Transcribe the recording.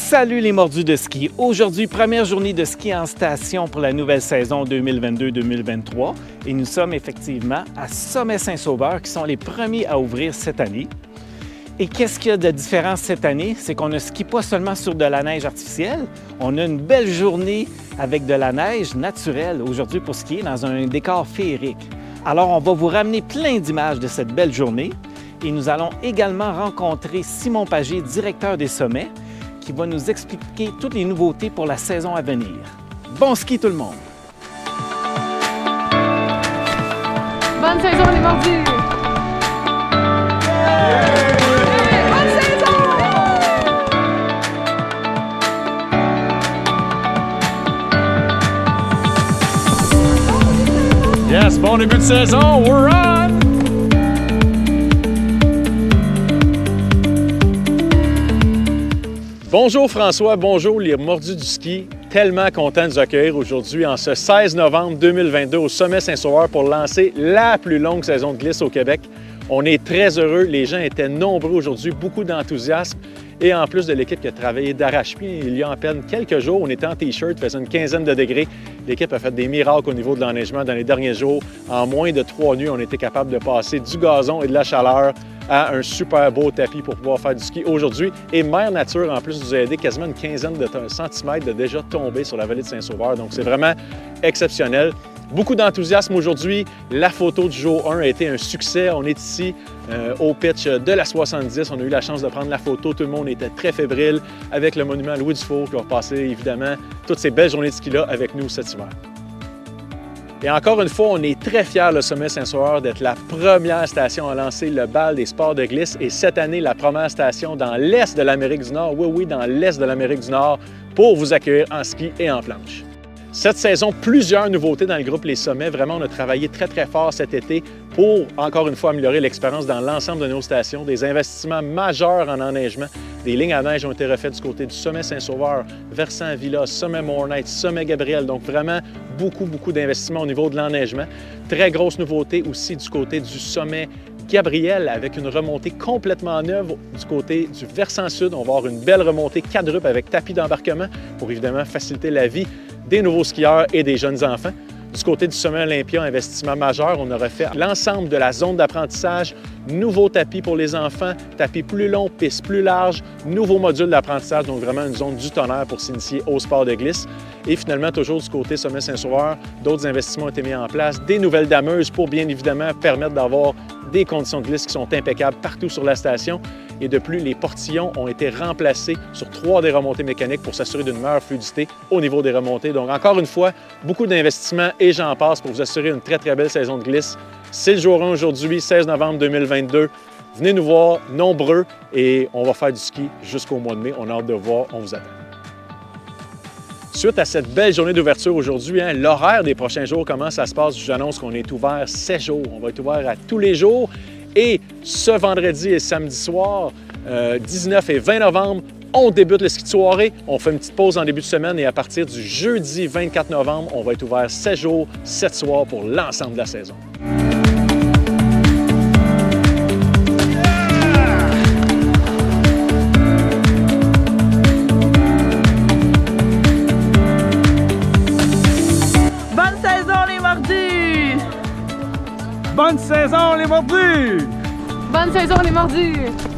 Salut les mordus de ski! Aujourd'hui, première journée de ski en station pour la nouvelle saison 2022-2023 et nous sommes effectivement à Sommet-Saint-Sauveur qui sont les premiers à ouvrir cette année. Et qu'est-ce qu'il y a de différent cette année? C'est qu'on ne skie pas seulement sur de la neige artificielle, on a une belle journée avec de la neige naturelle aujourd'hui pour skier dans un décor féerique. Alors on va vous ramener plein d'images de cette belle journée et nous allons également rencontrer Simon Pagé, directeur des sommets, qui va nous expliquer toutes les nouveautés pour la saison à venir. Bon ski tout le monde! Bonne saison les mordus! Bonne saison! Yes, bon début de saison, we're on! Bonjour François, bonjour les mordus du ski. Tellement content de vous accueillir aujourd'hui en ce 16 novembre 2022 au Sommet Saint-Sauveur pour lancer la plus longue saison de glisse au Québec. On est très heureux, les gens étaient nombreux aujourd'hui, beaucoup d'enthousiasme et en plus de l'équipe qui a travaillé d'arrache-pied, il y a à peine quelques jours, on était en t-shirt, il faisait une quinzaine de degrés. L'équipe a fait des miracles au niveau de l'enneigement dans les derniers jours. En moins de 3 nuits, on était capable de passer du gazon et de la chaleur à un super beau tapis pour pouvoir faire du ski aujourd'hui. Et Mère Nature, en plus, nous a aidé quasiment une quinzaine de centimètres de déjà tomber sur la vallée de Saint-Sauveur. Donc, c'est vraiment exceptionnel. Beaucoup d'enthousiasme aujourd'hui. La photo du jour 1 a été un succès. On est ici au pitch de la 70. On a eu la chance de prendre la photo. Tout le monde était très fébrile avec le monument Louis Dufour qui va passer évidemment toutes ces belles journées de ski-là avec nous cet hiver. Et encore une fois, on est très fiers, le Sommet Saint-Sauveur, d'être la première station à lancer le bal des sports de glisse et cette année, la première station dans l'Est de l'Amérique du Nord, oui, dans l'Est de l'Amérique du Nord, pour vous accueillir en ski et en planche. Cette saison, plusieurs nouveautés dans le groupe Les Sommets. Vraiment, on a travaillé très fort cet été pour, encore une fois, améliorer l'expérience dans l'ensemble de nos stations. Des investissements majeurs en enneigement. Des lignes à neige ont été refaites du côté du Sommet Saint-Sauveur, Versant Villa, Sommet Mornite, Sommet Gabriel. Donc vraiment, beaucoup d'investissements au niveau de l'enneigement. Très grosse nouveauté aussi du côté du Sommet Gabriel avec une remontée complètement neuve du côté du versant sud. On va avoir une belle remontée quadruple avec tapis d'embarquement pour évidemment faciliter la vie des nouveaux skieurs et des jeunes enfants. Du côté du Sommet Olympia, investissement majeur, on a refait l'ensemble de la zone d'apprentissage, nouveaux tapis pour les enfants, tapis plus longs, pistes plus larges, nouveaux modules d'apprentissage, donc vraiment une zone du tonnerre pour s'initier au sport de glisse. Et finalement, toujours du côté Sommet Saint-Sauveur, d'autres investissements ont été mis en place, des nouvelles dameuses pour bien évidemment permettre d'avoir des conditions de glisse qui sont impeccables partout sur la station. Et de plus, les portillons ont été remplacés sur 3 des remontées mécaniques pour s'assurer d'une meilleure fluidité au niveau des remontées. Donc encore une fois, beaucoup d'investissements et j'en passe pour vous assurer une très belle saison de glisse. C'est le jour 1 aujourd'hui, 16 novembre 2022. Venez nous voir, nombreux, et on va faire du ski jusqu'au mois de mai. On a hâte de voir, on vous attend. Suite à cette belle journée d'ouverture aujourd'hui, l'horaire des prochains jours, comment ça se passe? Je vous annonce qu'on est ouvert 7 jours. On va être ouvert à tous les jours. Et ce vendredi et samedi soir, 19 et 20 novembre, on débute le ski de soirée. On fait une petite pause en début de semaine et à partir du jeudi 24 novembre, on va être ouvert 7 jours, 7 soirs pour l'ensemble de la saison. Bonne saison les mordus! Bonne saison les mordus! Bonne saison les mordus!